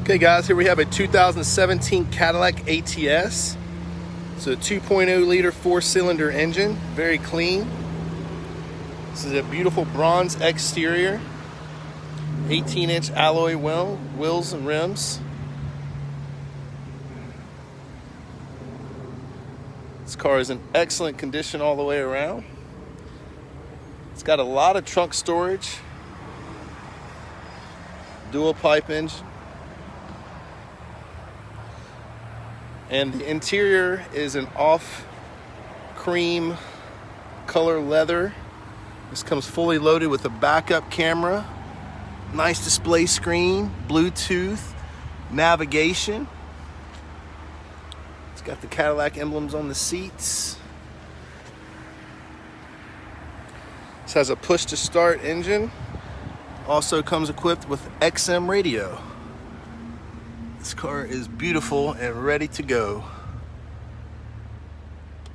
Okay guys, here we have a 2017 Cadillac ATS. It's a 2.0 liter 4-cylinder engine, very clean. This is a beautiful bronze exterior, 18-inch alloy wheels and rims. This car is in excellent condition all the way around. It's got a lot of trunk storage, dual pipe engine, and the interior is an off cream color leather. This comes fully loaded with a backup camera, nice display screen, Bluetooth, navigation. It's got the Cadillac emblems on the seats. This has a push to start engine. Also comes equipped with XM radio. This car is beautiful and ready to go.